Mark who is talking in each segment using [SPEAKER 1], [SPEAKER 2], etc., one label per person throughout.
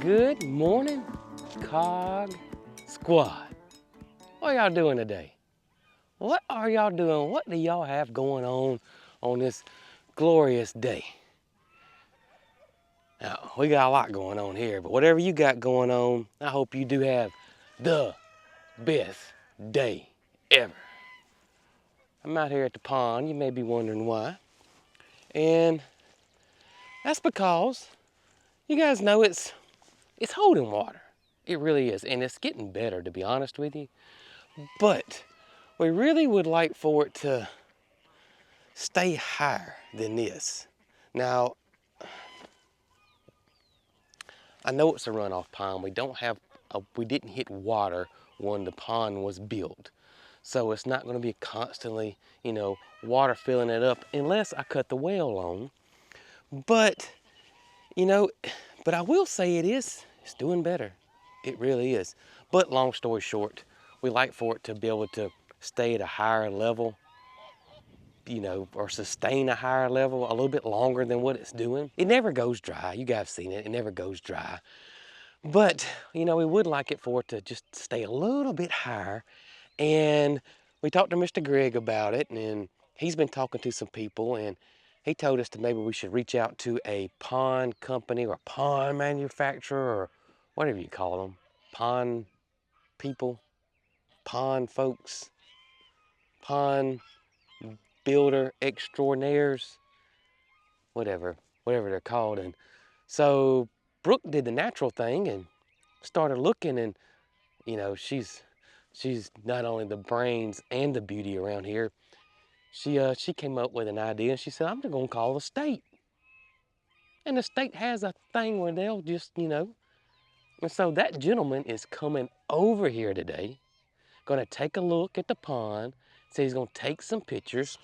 [SPEAKER 1] Good morning, Cog Squad. What y'all doing today? What are y'all doing? What do y'all have going on this glorious day? Now, we got a lot going on here, but whatever you got going on, I hope you do have the best day ever. I'm out here at the pond. You may be wondering why. And that's because you guys know it's holding water. It really is, and it's getting better, to be honest with you. But we really would like for it to stay higher than this. Now, I know it's a runoff pond. We didn't hit water when the pond was built. So it's not going to be constantly, water filling it up unless I cut the well on. But, but I will say it's doing better. It really is. But long story short, we like for it to be able to stay at a higher level, or sustain a higher level a little bit longer than what it's doing. It never goes dry. You guys have seen it. It never goes dry. But, we would like it for it to just stay a little bit higher. And we talked to Mr. Greg about it, and he's been talking to some people, and he told us that maybe we should reach out to a pond company or a pond manufacturer or whatever you call them. Pond people, pond folks, pond builder extraordinaires, whatever they're called. And so Brooke did the natural thing and started looking, and she's not only the brains and the beauty around here. She came up with an idea, and she said, I'm just gonna call the state. And the state has a thing where they'll just, And so that gentleman is coming over here today, gonna take a look at the pond, so he's gonna take some pictures,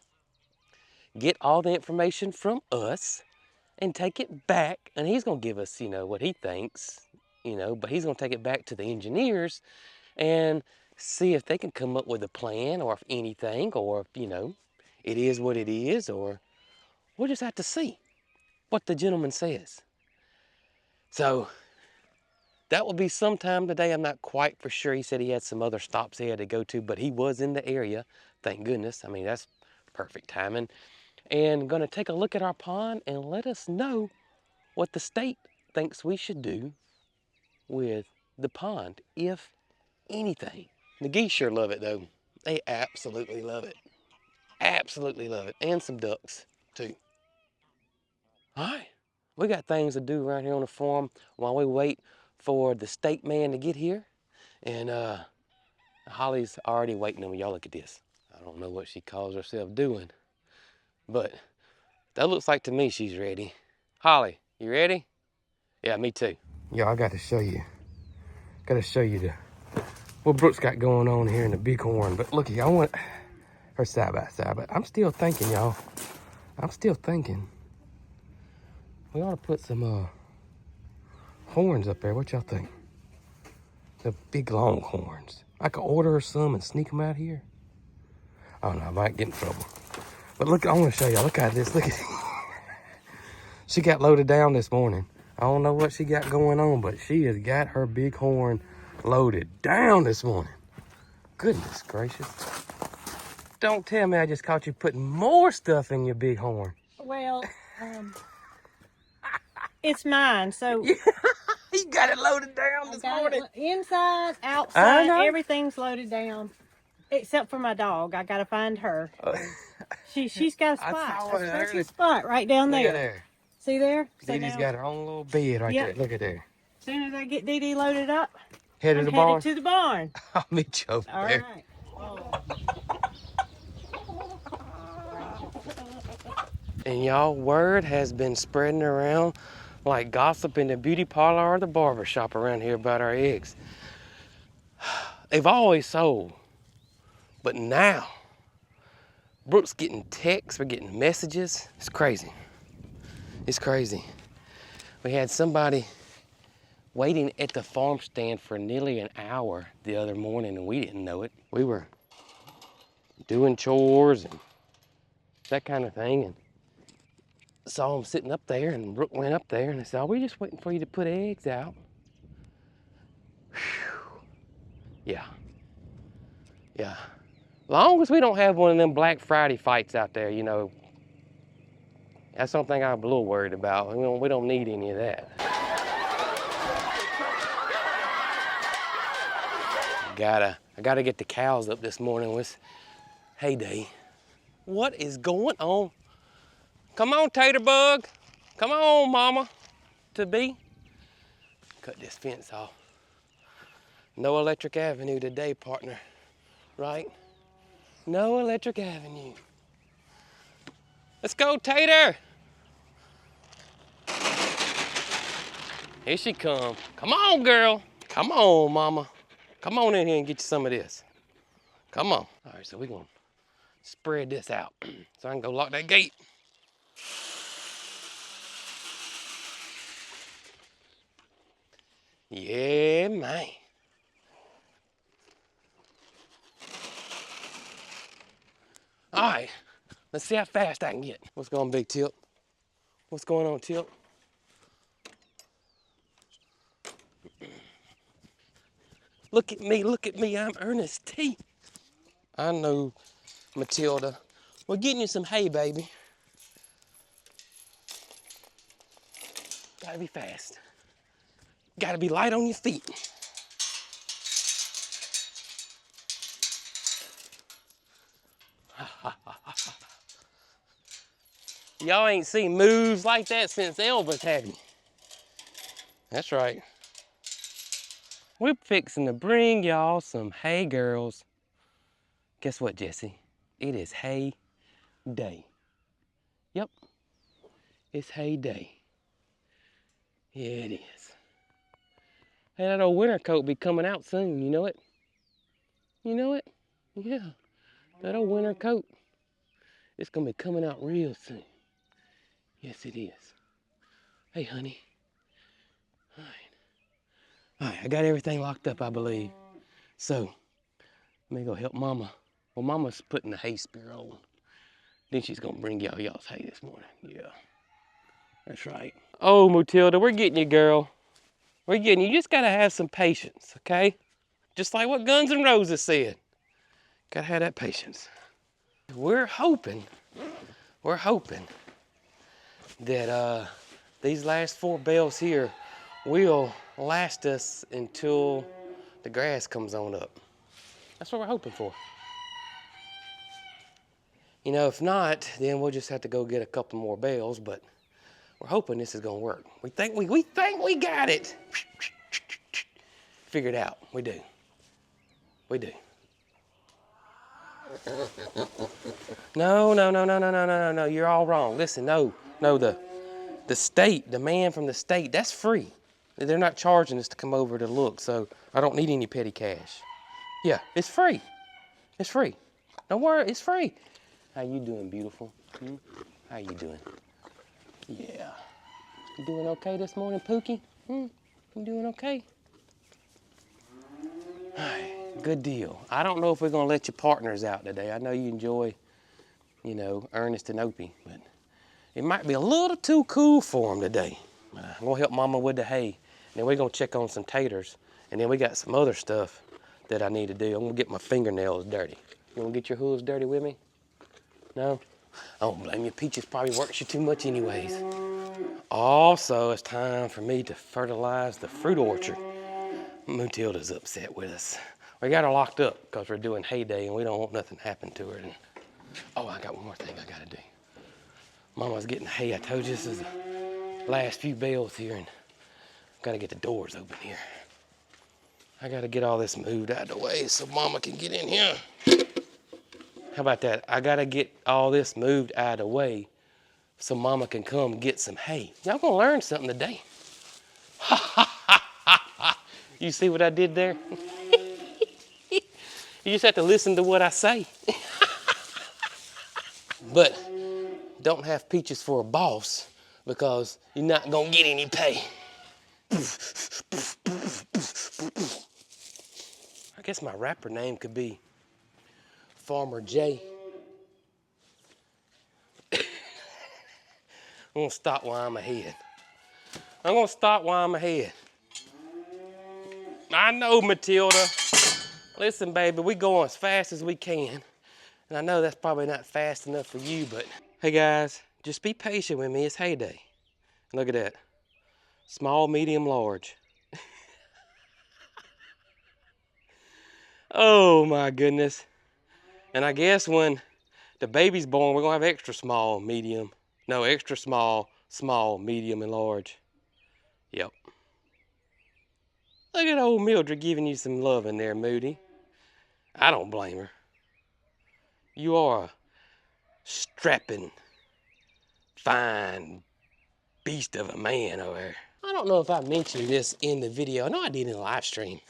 [SPEAKER 1] get all the information from us, and take it back, and he's gonna give us, what he thinks, but he's gonna take it back to the engineers and see if they can come up with a plan, or if anything, or if, it is what it is, or we'll just have to see what the gentleman says. So that will be sometime today. I'm not quite for sure. He said he had some other stops he had to go to, but he was in the area. Thank goodness. I mean, that's perfect timing. And going to take a look at our pond and let us know what the state thinks we should do with the pond, if anything. The geese sure love it, though. They absolutely love it. Absolutely love it. And some ducks, too. All right. We got things to do around here on the farm while we wait for the state man to get here. And Holly's already waiting on me. Y'all look at this. I don't know what she calls herself doing, but that looks like to me she's ready. Holly, you ready? Yeah, me too. Y'all, I got to show you. What Brooke's got going on here in the bighorn. But look, I want her side by side. But I'm still thinking, y'all. We ought to put some horns up there. What y'all think? The big long horns. I could order her some and sneak them out here. I don't know, I might get in trouble. But look, I want to show y'all. Look at this. Look at She got loaded down this morning. I don't know what she got going on, but she has got her bighorn loaded down this morning. Goodness gracious. Don't tell me I just caught you putting more stuff in your bighorn.
[SPEAKER 2] Well, it's mine, so...
[SPEAKER 1] You got it loaded down this morning.
[SPEAKER 2] Inside, outside, everything's loaded down. Except for my dog. I gotta find her. She's got a spot. A special spot right down there.
[SPEAKER 1] Look at there.
[SPEAKER 2] See there?
[SPEAKER 1] Dee Dee's got her own little bed right there. Look at there.
[SPEAKER 2] As soon as I get Dee Dee loaded up,
[SPEAKER 1] Headed
[SPEAKER 2] to the barn.
[SPEAKER 1] I'll meet you over there.
[SPEAKER 2] All right.
[SPEAKER 1] And y'all, word has been spreading around like gossip in the beauty parlor or the barber shop around here about our eggs. They've always sold, but now Brooke's getting texts, we're getting messages. It's crazy. We had somebody waiting at the farm stand for nearly an hour the other morning, and we didn't know it. We were doing chores and that kind of thing, and saw him sitting up there, and Brooke went up there and I said, we're just waiting for you to put eggs out. Yeah. Yeah. Long as we don't have one of them Black Friday fights out there, you know, that's something I'm a little worried about. We don't need any of that. I gotta get the cows up this morning with hay day. What is going on? Come on, Tater Bug. Come on, mama to be. Cut this fence off. No electric avenue today, partner. Right? No electric avenue. Let's go, Tater. Here she come. Come on, girl. Come on, mama. Come on in here and get you some of this. Come on. All right, so we're gonna spread this out so I can go lock that gate. Yeah, man. All right, let's see how fast I can get. What's going on, Big Tip? What's going on, Tip? Look at me, I'm Ernest T. I know, Matilda. We're getting you some hay, baby. Gotta be fast. Gotta be light on your feet. Y'all ain't seen moves like that since Elvis, have you? That's right. We're fixing to bring y'all some hay, girls. Guess what, Jesse? It is hay day. Yep, it's hay day. Yeah, it is. Hey, that old winter coat be coming out soon, you know it? You know it? Yeah, that old winter coat. It's gonna be coming out real soon. Yes, it is. Hey, honey. All right. All right, I got everything locked up, I believe. So, let me go help Mama. Well, Mama's putting the hay spear on. Then she's gonna bring y'all's hay this morning. Yeah, that's right. Oh, Matilda, we're getting you, girl. We're getting you. You just gotta have some patience, okay? Just like what Guns N' Roses said. Gotta have that patience. We're hoping that these last 4 bales here will last us until the grass comes on up. That's what we're hoping for. You know, if not, then we'll just have to go get a couple more bales, but we're hoping this is gonna work. We think we got it. Figured out. We do. We do. No. You're all wrong. Listen, no. The state, the man from the state, that's free. They're not charging us to come over to look, so I don't need any petty cash. Yeah, it's free. It's free. Don't worry, it's free. How you doing, beautiful? How you doing? Yeah. You doing okay this morning, Pookie? You doing okay? All right, good deal. I don't know if we're gonna let your partners out today. I know you enjoy, you know, Ernest and Opie, but it might be a little too cool for them today. I'm gonna help Mama with the hay, and then we're gonna check on some taters, and then we got some other stuff that I need to do. I'm gonna get my fingernails dirty. You wanna get your hooves dirty with me? No? I don't blame you. Peaches probably works you too much anyways. Also, it's time for me to fertilize the fruit orchard. Matilda's upset with us. We got her locked up because we're doing hay day and we don't want nothing to happen to her. And, oh, I got one more thing I gotta do. Mama's getting hay. I told you this is the last few bales here, and I gotta get the doors open here. I gotta get all this moved out of the way so Mama can get in here. How about that? I gotta get all this moved out of the way so Mama can come get some hay. Y'all gonna learn something today. You see what I did there? You just have to listen to what I say. But don't have Peaches for a boss because you're not gonna get any pay. I guess my rapper name could be Farmer J. I'm gonna stop while I'm ahead. I know, Matilda. Listen, baby, we go as fast as we can. And I know that's probably not fast enough for you, but hey guys, just be patient with me. It's hay day. Look at that. Small, medium, large. Oh my goodness. And I guess when the baby's born, we're gonna have extra small, medium. No, extra small, small, medium, and large. Yep. Look at old Mildred giving you some love in there, Moody. I don't blame her. You are a strapping, fine beast of a man over there. I don't know if I mentioned this in the video. No, I did in the live stream.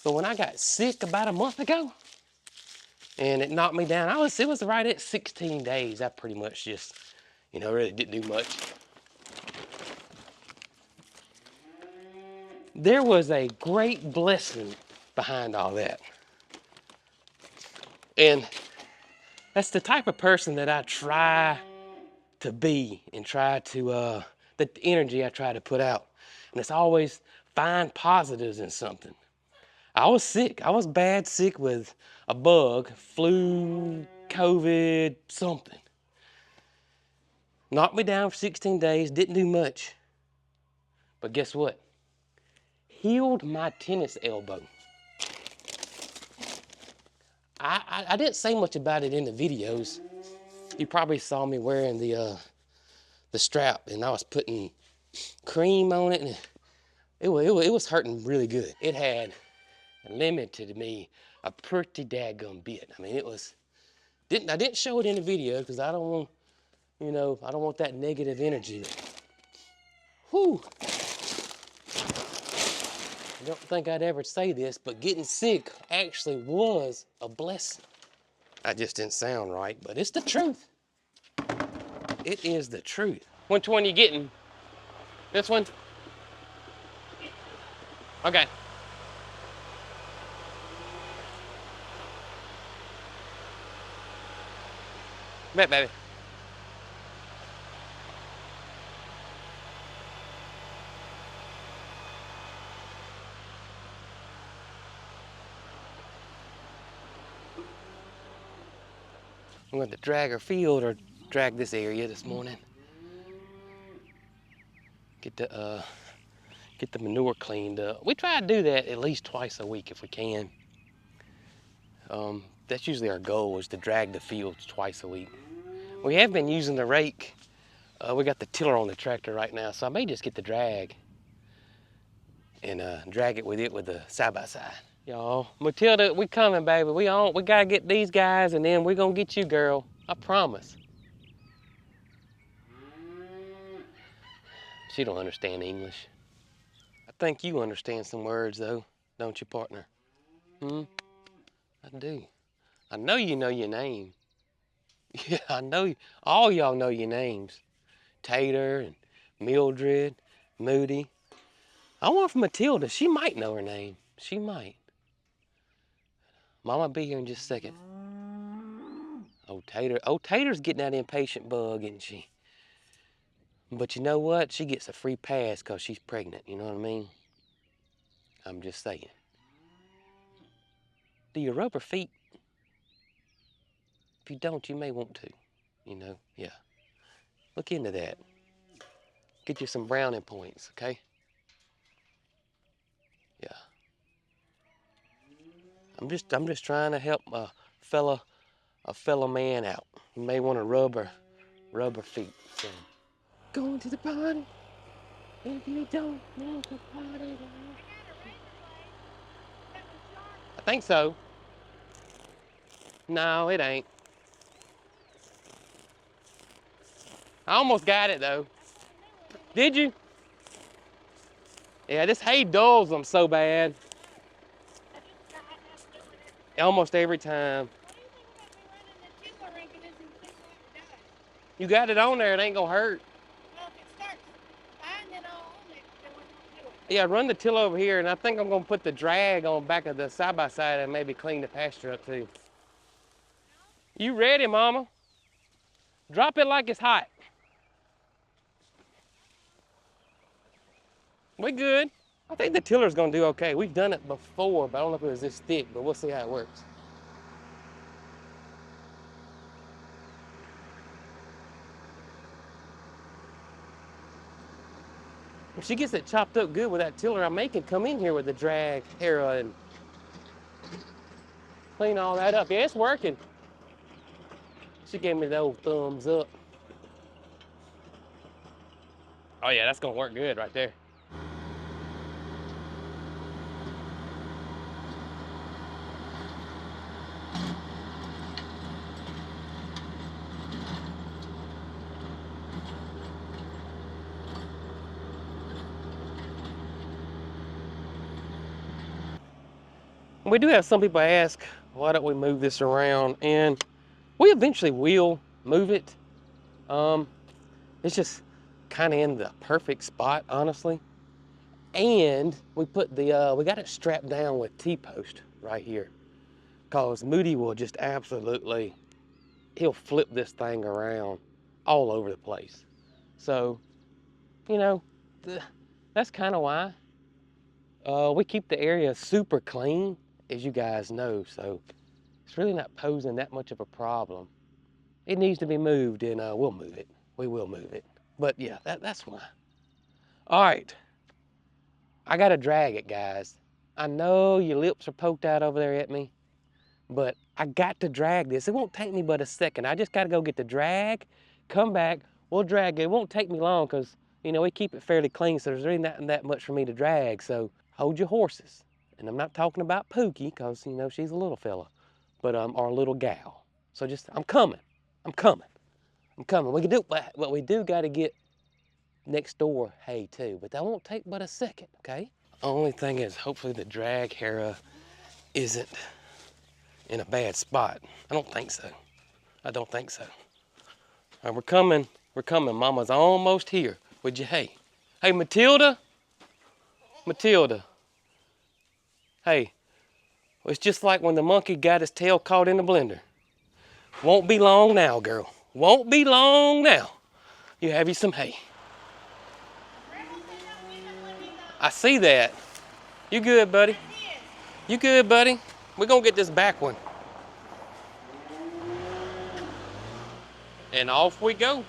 [SPEAKER 1] But when I got sick about a month ago, and it knocked me down, it was right at 16 days. I pretty much just, really didn't do much. There was a great blessing behind all that. And that's the type of person that I try to be and try to, the energy I try to put out. And it's always find positives in something. I was sick. I was bad sick with a bug, flu, COVID, something. Knocked me down for 16 days, didn't do much. But guess what? Healed my tennis elbow. I didn't say much about it in the videos. You probably saw me wearing the strap, and I was putting cream on it, and it was hurting really good. It had limited me a pretty daggum bit. I mean, I didn't show it in the video because I don't want, I don't want that negative energy. Whew. I don't think I'd ever say this, but getting sick actually was a blessing. That just didn't sound right, but it's the truth. It is the truth. Which one are you getting? This one? Okay. Bet, baby. I'm going to drag her field or drag this area this morning. Get the manure cleaned up. We try to do that at least twice a week if we can. That's usually our goal, is to drag the fields twice a week. We have been using the rake. We got the tiller on the tractor right now, so I may just get the drag and drag it with the side-by-side. Y'all, Matilda, we coming, baby. We gotta get these guys, and then we're gonna get you, girl. I promise. She don't understand English. I think you understand some words, though, don't you, partner? I do. I know you know your name. Yeah, I know. All y'all know your names. Tater and Mildred, Moody. I want from Matilda. She might know her name. She might. Mama be here in just a second. Oh, Tater. Oh, Tater's getting that impatient bug, isn't she? But you know what? She gets a free pass because she's pregnant. You know what I mean? I'm just saying. Do you rub her feet? If you don't, you may want to. Yeah. Look into that. Get you some brownie points, okay? Yeah. I'm just trying to help a fellow man out. You may want to rub her feet. So. Going to the party. If you don't want to party. I think so. No, it ain't. I almost got it though. Did you? Yeah, this hay dulls them so bad. Almost every time. You got it on there, it ain't gonna hurt. Yeah, run the till over here, and I think I'm gonna put the drag on the back of the side-by-side and maybe clean the pasture up too. You ready, Mama? Drop it like it's hot. We good. I think the tiller's gonna do okay. We've done it before, but I don't know if it was this thick, but we'll see how it works. If she gets it chopped up good with that tiller, I may can come in here with the drag harrow and clean all that up. Yeah, it's working. She gave me the old thumbs up. Oh yeah, that's gonna work good right there. We do have some people ask, why don't we move this around? And we eventually will move it. It's just kind of in the perfect spot, honestly. And we put the, we got it strapped down with T-post right here. Cause Moody will just absolutely, he'll flip this thing around all over the place. So, you know, that's kind of why. We keep the area super clean, as you guys know, so it's really not posing that much of a problem. It needs to be moved, and we'll move it. We will move it. But yeah, that's why. All right, I gotta drag it, guys. I know your lips are poked out over there at me, but I got to drag this. It won't take me but a second. I just gotta go get the drag, come back, we'll drag it. It won't take me long because, you know, we keep it fairly clean, so there's really not that much for me to drag, so hold your horses. And I'm not talking about Pookie because, you know, she's a little fella, but our little gal. So just, I'm coming. I'm coming. I'm coming. We can do, but we do got to get next door hay too, but that won't take but a second, okay? Only thing is, hopefully the drag harrow isn't in a bad spot. I don't think so. I don't think so. All right, we're coming. We're coming. Mama's almost here with your hay. Hey, Matilda. Matilda. Hey, it's just like when the monkey got his tail caught in the blender. Won't be long now, girl. Won't be long now. You have you some hay. I see that. You good, buddy? You good, buddy? We're gonna get this back one. And off we go.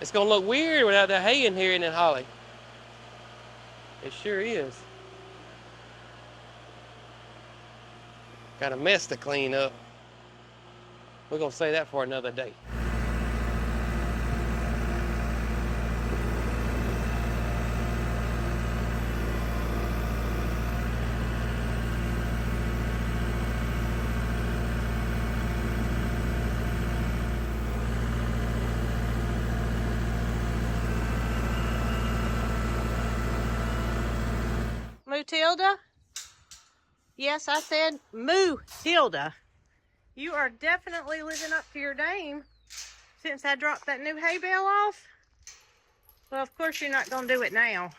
[SPEAKER 1] It's gonna look weird without the hay in here, isn't it, Holly? It sure is. Got a mess to clean up. We're gonna say that for another day.
[SPEAKER 2] Matilda? Yes, I said Moo Tilda. You are definitely living up to your name since I dropped that new hay bale off. Well, of course you're not gonna do it now,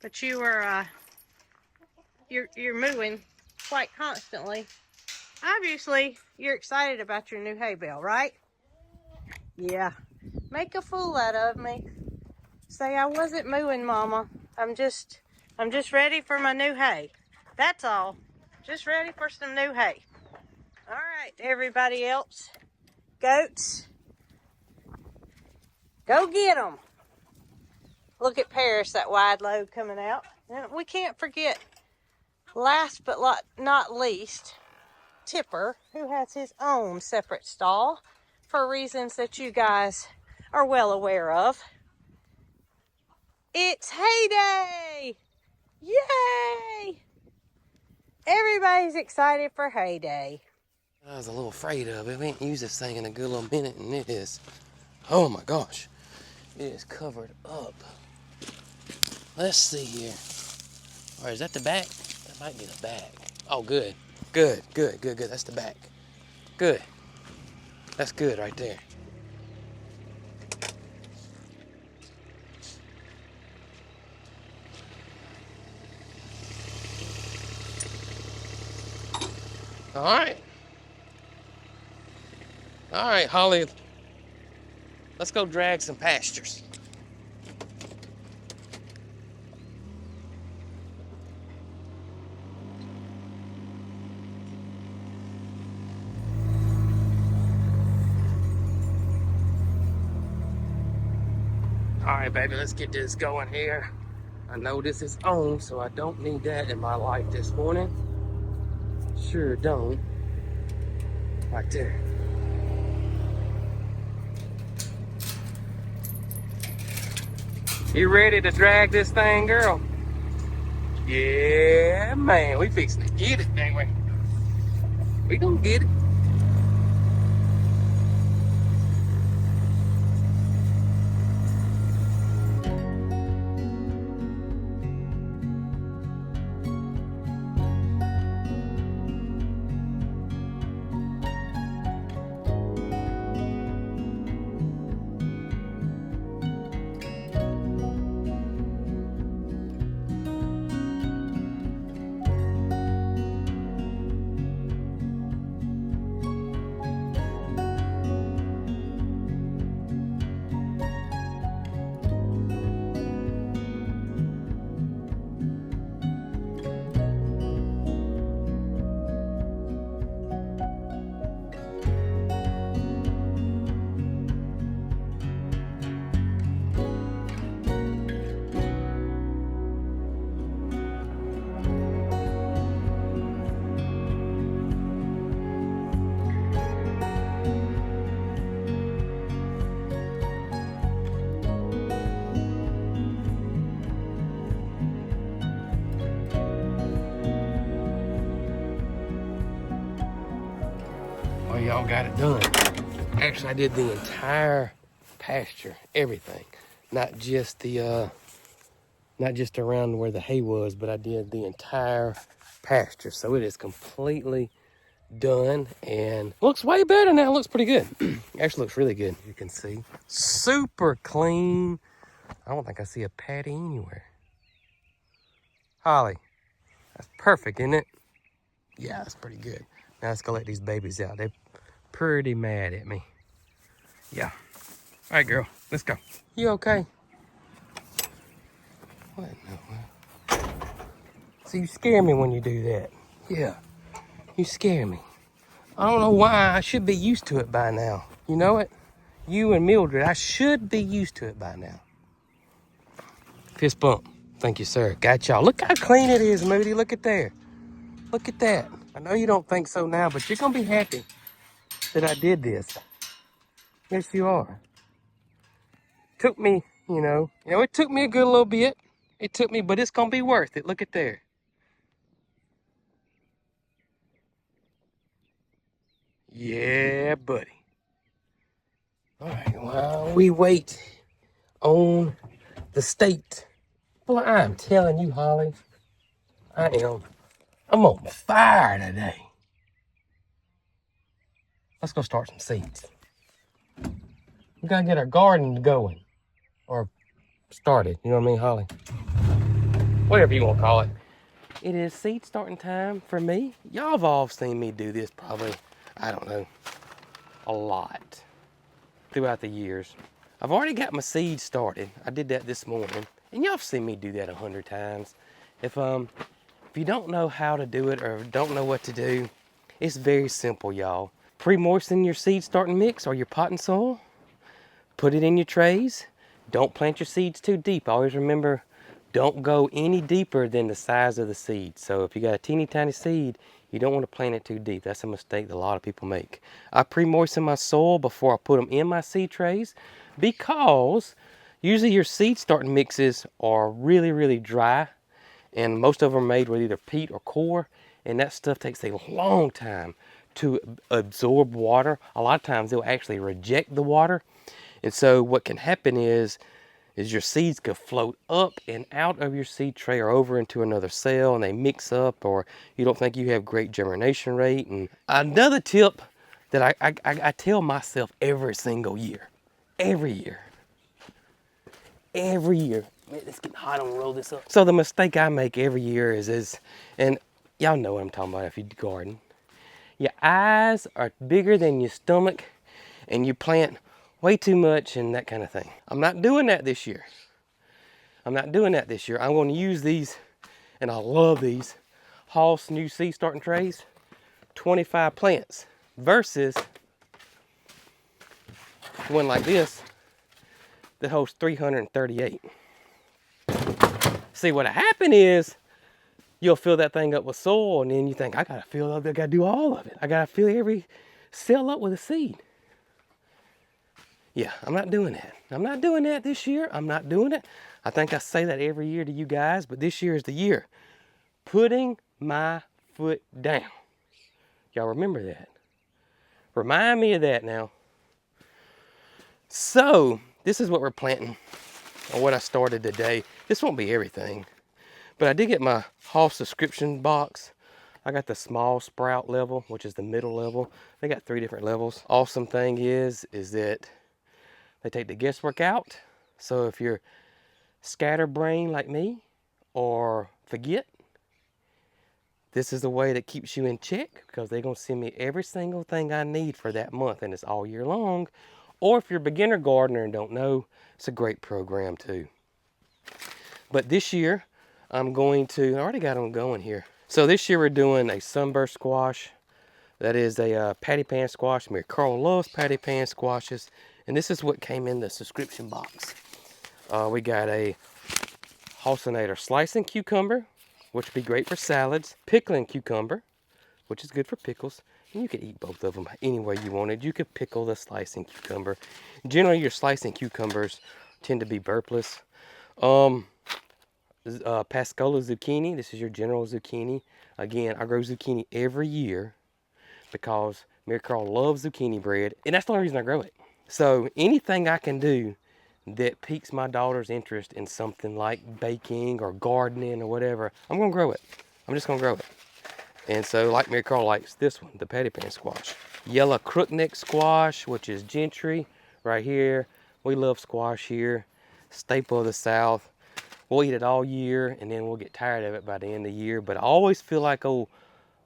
[SPEAKER 2] but you are you're mooing quite constantly. Obviously, you're excited about your new hay bale, right? Yeah. Make a fool out of me. Say I wasn't mooing, Mama. I'm just ready for my new hay. That's all. Just ready for some new hay. All right, everybody else. Goats. Go get them. Look at Paris, that wide load coming out. And we can't forget, last but not least, Tipper, who has his own separate stall for reasons that you guys are well aware of. It's hay day! Yay! Everybody's excited for hay day.
[SPEAKER 1] I was a little afraid of it. We ain't used this thing in a good little minute, and it is, oh my gosh, it is covered up. Let's see here. Or is that the back? That might be the back. Oh, good. Good, good, good, good. That's the back. Good. That's good right there. All right. All right, Holly. Let's go drag some pastures. right, baby, let's get this going here. I know this is on, so I don't need that in my life this morning. Sure don't. Right there. You ready to drag this thing, girl? Yeah, man, we fixing to get it, dang we. We gonna get it. Oh, y'all got it done. Actually, I did the entire pasture, everything. Not just the not just around where the hay was, but I did the entire pasture. So it is completely done and looks way better now. It looks pretty good. Actually looks really good. You can see super clean. I don't think I see a patty anywhere. Holly, that's perfect, isn't it? Yeah, that's pretty good. Now let's go let these babies out. They're pretty mad at me. Yeah. All right, girl, let's go. You okay? What in the world? See, you scare me when you do that. Yeah, you scare me. I don't know why. I should be used to it by now. You know it? You and Mildred, I should be used to it by now. Fist bump. Thank you, sir. Got y'all. Look how clean it is, Moody. Look at there. Look at that. I know you don't think so now, but you're going to be happy that I did this. Yes, you are. Took me, it took me a good little bit. It took me, but it's going to be worth it. Look at there. Yeah, buddy. All right, while we wait on the state. Boy, I'm telling you, Holly, I'm on fire today. Let's go start some seeds. We gotta get our garden going, or started, you know what I mean, Holly? Whatever you want to call it. It is seed starting time for me. Y'all have all seen me do this probably, I don't know, a lot throughout the years. I've already got my seeds started. I did that this morning, and y'all have seen me do that 100 times. If you don't know how to do it or don't know what to do, it's very simple, y'all. Pre-moisten your seed starting mix or your potting soil. Put it in your trays. Don't plant your seeds too deep. Always remember, don't go any deeper than the size of the seed. So if you got a teeny tiny seed, you don't want to plant it too deep. That's a mistake that a lot of people make. I pre-moisten my soil before I put them in my seed trays because usually your seed starting mixes are really, really dry, and most of them are made with either peat or core, and that stuff takes a long time to absorb water. A lot of times they'll actually reject the water. And so what can happen is your seeds could float up and out of your seed tray or over into another cell, and they mix up, or you don't think you have great germination rate. And another tip that I tell myself every single year, every year. Man, it's getting hot. I'm gonna roll this up. So the mistake I make every year is, and y'all know what I'm talking about if you garden. Your eyes are bigger than your stomach, and you plant way too much and that kind of thing. I'm not doing that this year. I'm going to use these, and I love these Hoss new seed starting trays, 25 plants versus one like this that holds 338. See, what'll happen is you'll fill that thing up with soil, and then you think, I gotta do all of it. I gotta fill every cell up with a seed. Yeah, I'm not doing that. I'm not doing that this year. I'm not doing it. I think I say that every year to you guys, but this year is the year. Putting my foot down. Y'all remember that. Remind me of that now. So, this is what we're planting, or what I started today. This won't be everything, but I did get my Hall subscription box. I got the small sprout level, which is the middle level. They got 3 different levels. Awesome thing is that they take the guesswork out. So if you're scatterbrained like me or forget, this is the way that keeps you in check, because they're gonna send me every single thing I need for that month, and it's all year long. Or if you're a beginner gardener and don't know, it's a great program too. But this year, I already got them going here. So this year we're doing a sunburst squash. That is a patty pan squash. Mary Carl loves patty pan squashes. And this is what came in the subscription box. We got a Halcinator slicing cucumber, which would be great for salads. Pickling cucumber, which is good for pickles. And you could eat both of them any way you wanted. You could pickle the slicing cucumber. Generally, your slicing cucumbers tend to be burpless. Pascola zucchini. This is your general zucchini. Again, I grow zucchini every year because Mary Carl loves zucchini bread, and that's the only reason I grow it. So anything I can do that piques my daughter's interest in something like baking or gardening or whatever, I'm gonna grow it. I'm just gonna grow it. And so, like Mary Carl likes this one, the patty pan squash. Yellow crookneck squash, which is gentry, right here. We love squash here, staple of the South. We'll eat it all year, and then we'll get tired of it by the end of the year. But I always feel like old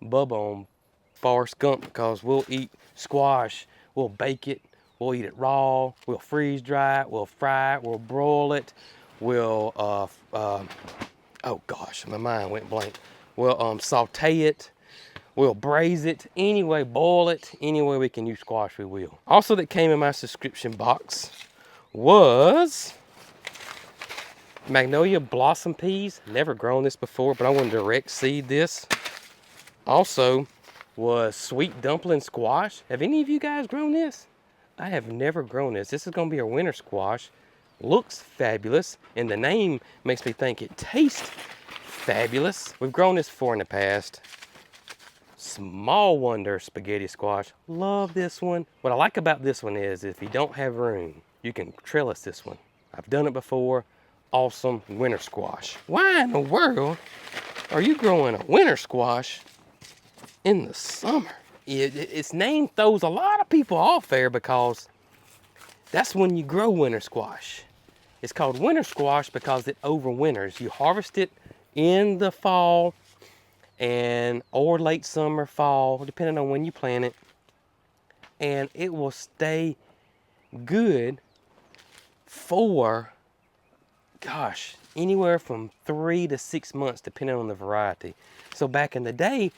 [SPEAKER 1] Bubba on Forrest Gump, because we'll eat squash, we'll bake it, we'll eat it raw, we'll freeze dry it, we'll fry it, we'll broil it, we'll, oh gosh, my mind went blank. We'll saute it, we'll braise it, anyway, boil it, any way we can use squash, we will. Also that came in my subscription box was Magnolia blossom peas. Never grown this before, but I want to direct seed this. Also was sweet dumpling squash. Have any of you guys grown this? I have never grown this. This is going to be a winter squash. Looks fabulous, and the name makes me think it tastes fabulous. We've grown this before in the past. Small wonder spaghetti squash. Love this one. What I like about this one is if you don't have room, you can trellis this one. I've done it before. Awesome winter squash. Why in the world are you growing a winter squash in the summer? Its name throws a lot of people off there, because that's when you grow winter squash. It's called winter squash because it overwinters. You harvest it in the fall or late summer, fall, depending on when you plant it, and it will stay good for, gosh, anywhere from 3 to 6 months, depending on the variety. So back in the day,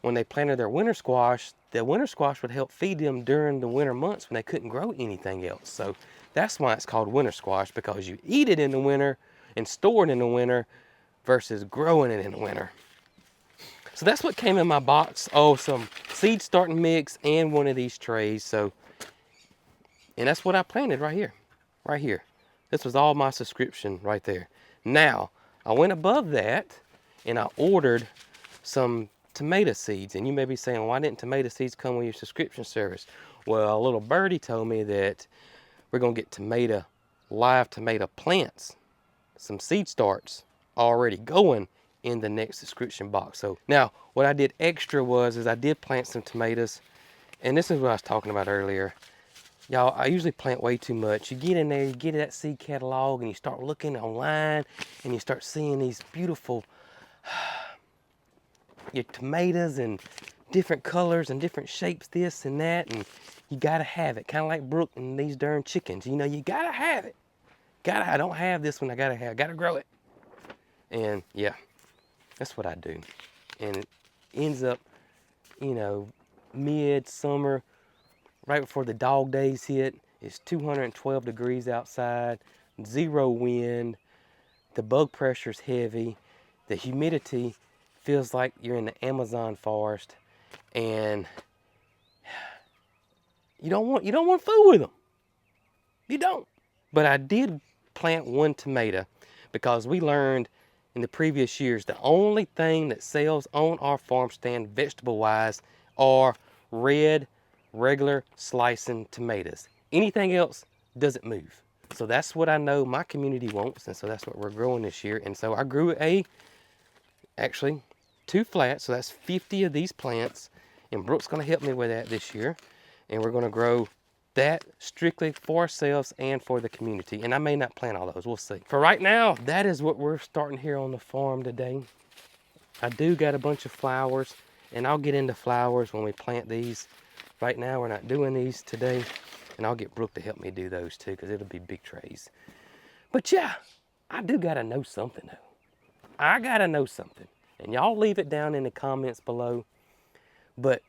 [SPEAKER 1] when they planted their winter squash, the winter squash would help feed them during the winter months when they couldn't grow anything else. So that's why it's called winter squash, because you eat it in the winter and store it in the winter versus growing it in the winter. So that's what came in my box. Oh, some seed starting mix and one of these trays. So, and that's what I planted right here, right here. This was all my subscription right there. Now, I went above that and I ordered some tomato seeds. And you may be saying, why didn't tomato seeds come with your subscription service? Well, a little birdie told me that we're gonna get live tomato plants, some seed starts already going in the next subscription box. So now what I did extra is I did plant some tomatoes, and this is what I was talking about earlier. Y'all, I usually plant way too much. You get in there, you get that seed catalog, and you start looking online, and you start seeing these beautiful your tomatoes and different colors and different shapes, this and that, and you gotta have it. Kind of like Brooke and these darn chickens. You know, you gotta have it. I don't have this one, I gotta grow it. And yeah, that's what I do. And it ends up, you know, mid-summer, right before the dog days hit. It's 212 degrees outside. zero wind, the bug pressure's heavy, the humidity feels like you're in the Amazon forest, and you don't want to fool with them. You don't. But I did plant one tomato because we learned in the previous years the only thing that sells on our farm stand vegetable wise are red regular slicing tomatoes. Anything else doesn't move. So that's what I know my community wants, and so that's what we're growing this year. And so I grew actually 2 flats, so that's 50 of these plants, and Brooke's gonna help me with that this year. And we're gonna grow that strictly for ourselves and for the community. And I may not plant all those, we'll see. For right now, that is what we're starting here on the farm today. I do got a bunch of flowers, and I'll get into flowers when we plant these. Right now, we're not doing these today, and I'll get Brooke to help me do those too, because it'll be big trays. But yeah, I do gotta know something though. I gotta know something. And y'all leave it down in the comments below. But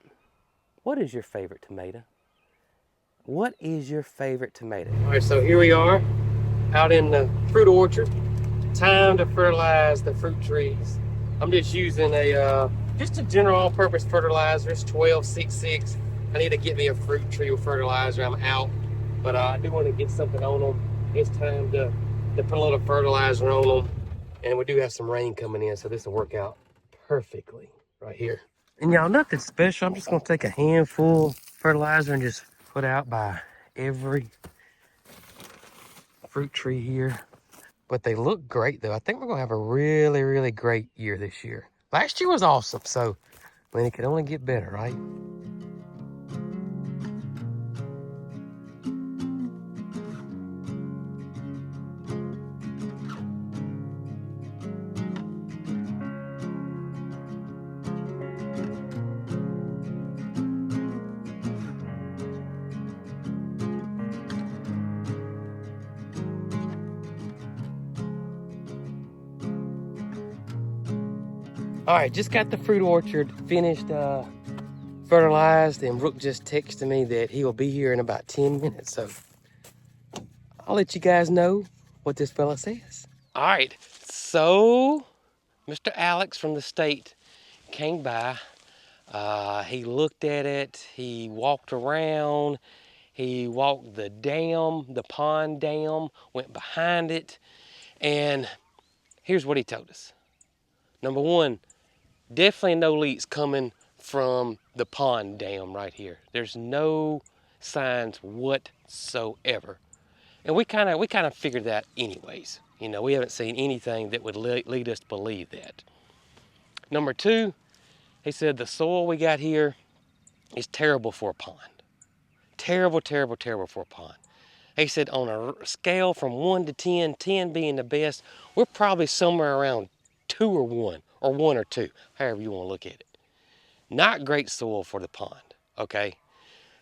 [SPEAKER 1] what is your favorite tomato? What is your favorite tomato? All right, so here we are out in the fruit orchard. Time to fertilize the fruit trees. I'm just using just a general all-purpose fertilizer. It's 12-6-6. I need to get me a fruit tree fertilizer. I'm out, but I do want to get something on them. It's time to put a little fertilizer on them. And we do have some rain coming in, so this will work out perfectly right here. And y'all, nothing special. I'm just gonna take a handful of fertilizer and just put out by every fruit tree here. But they look great though. I think we're gonna have a really, really great year this year. Last year was awesome, so I mean, it could only get better, right? All right, just got the fruit orchard finished fertilized, and Brooke just texted me that he will be here in about 10 minutes. So I'll let you guys know what this fella says. All right, so Mr. Alex from the state came by. He looked at it, he walked around, he walked the dam, the pond dam, went behind it, and here's what he told us. Number one, definitely no leaks coming from the pond dam right here. There's no signs whatsoever. And we kind of figured that anyways. You know, we haven't seen anything that would lead us to believe that. Number two, he said the soil we got here is terrible for a pond. Terrible, terrible, terrible for a pond. He said on a scale from 1 to 10, 10 being the best, we're probably somewhere around 2 or 1, or 1 or 2, however you want to look at it. Not great soil for the pond, okay?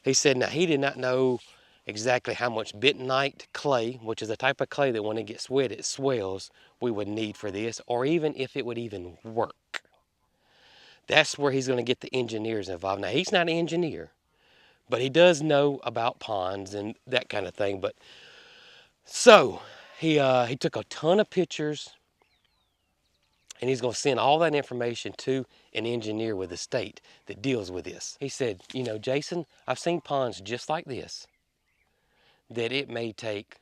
[SPEAKER 1] He said now he did not know exactly how much bentonite clay, which is a type of clay that when it gets wet, it swells, we would need for this, or even if it would even work. That's where he's going to get the engineers involved. Now, he's not an engineer, but he does know about ponds and that kind of thing. But so he took a ton of pictures, and he's going to send all that information to an engineer with the state that deals with this. He said, you know, Jason, I've seen ponds just like this, that it may take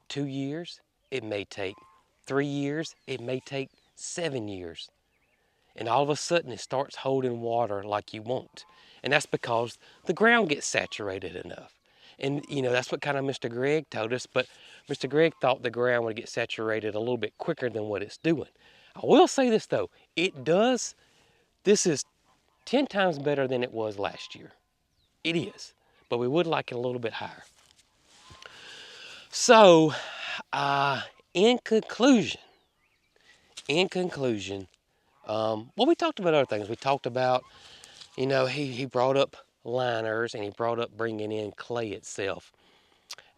[SPEAKER 1] 2 years, it may take 3 years, it may take 7 years. And all of a sudden it starts holding water like you want. And that's because the ground gets saturated enough. And you know, that's what kind of Mr. Greg told us, but Mr. Greg thought the ground would get saturated a little bit quicker than what it's doing. I will say this though, this is 10 times better than it was last year. It is, but we would like it a little bit higher. So, in conclusion, well, we talked about other things. We talked about, you know, he brought up liners, and he brought up bringing in clay itself.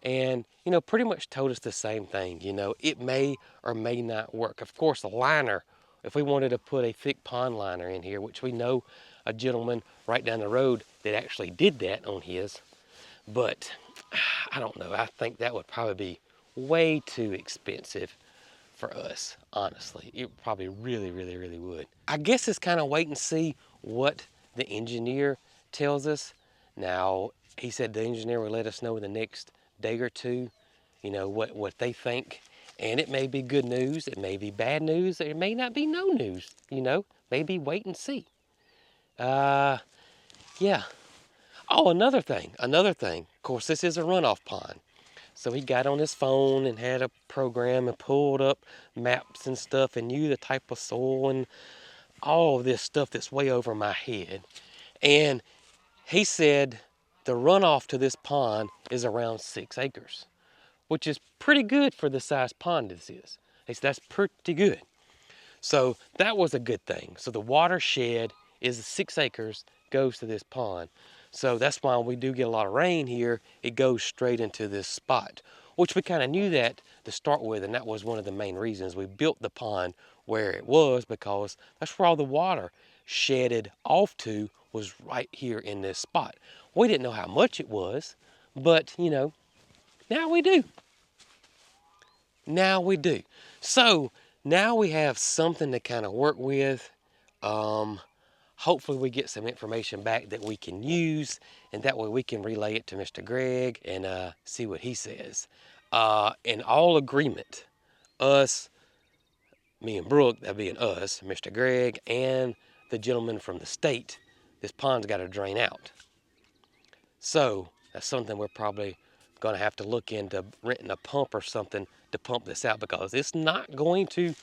[SPEAKER 1] And, you know, pretty much told us the same thing. You know, it may or may not work. Of course, a liner, if we wanted to put a thick pond liner in here, which we know a gentleman right down the road that actually did that on his, but I don't know. I think that would probably be way too expensive for us, honestly. It probably really would. I guess it's kind of wait and see what the engineer tells us. Now, he said the engineer will let us know in the next day or two, you know, what they think. And it may be good news, it may be bad news, it may not be no news, you know, maybe wait and see. Yeah. Oh, another thing. Of course, this is a runoff pond. So he got on his phone and had a program and pulled up maps and stuff and knew the type of soil and all of this stuff that's way over my head. And he said the runoff to this pond is around 6 acres, which is pretty good for the size pond this is. He said that's pretty good. So that was a good thing. So the watershed is 6 acres, goes to this pond. So that's why we do get a lot of rain here, it goes straight into this spot, which we kind of knew that to start with, and that was one of the main reasons we built the pond where it was, because that's where all the water shedded off to, was right here in this spot. We didn't know how much it was, but you know, now we do. Now we do. So now we have something to kind of work with. Hopefully we get some information back that we can use, and that way we can relay it to Mr. Greg and see what he says. In all agreement, us, me and Brooke, that being us, Mr. Greg, and the gentleman from the state, this pond's got to drain out. So that's something we're probably going to have to look into, renting a pump or something to pump this out, because it's not going to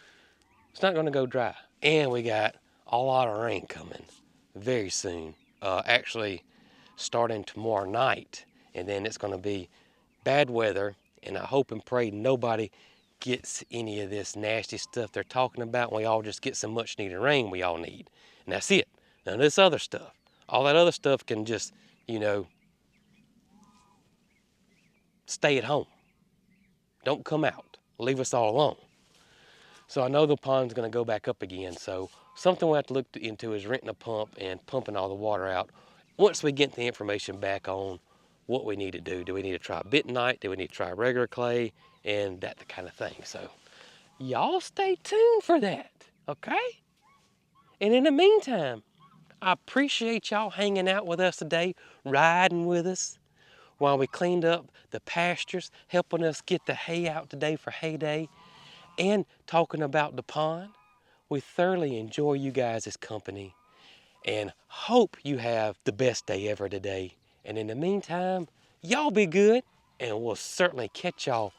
[SPEAKER 1] go dry. And we got a lot of rain coming very soon. Actually starting tomorrow night, and then it's going to be bad weather, and I hope and pray nobody gets any of this nasty stuff they're talking about, and we all just get some much needed rain we all need. And that's it. None of this other stuff. All that other stuff can just, you know, stay at home. Don't come out. Leave us all alone. So I know the pond's going to go back up again. So something we'll have to look into is renting a pump and pumping all the water out. Once we get the information back on what we need to do. Do we need to try bentonite? Do we need to try regular clay? And that kind of thing. So y'all stay tuned for that, okay? And in the meantime, I appreciate y'all hanging out with us today, riding with us while we cleaned up the pastures, helping us get the hay out today for hay day, and talking about the pond. We thoroughly enjoy you guys' company and hope you have the best day ever today. And in the meantime, y'all be good, and we'll certainly catch y'all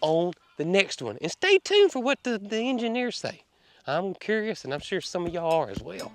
[SPEAKER 1] on the next one. And stay tuned for what the engineers say. I'm curious, and I'm sure some of y'all are as well.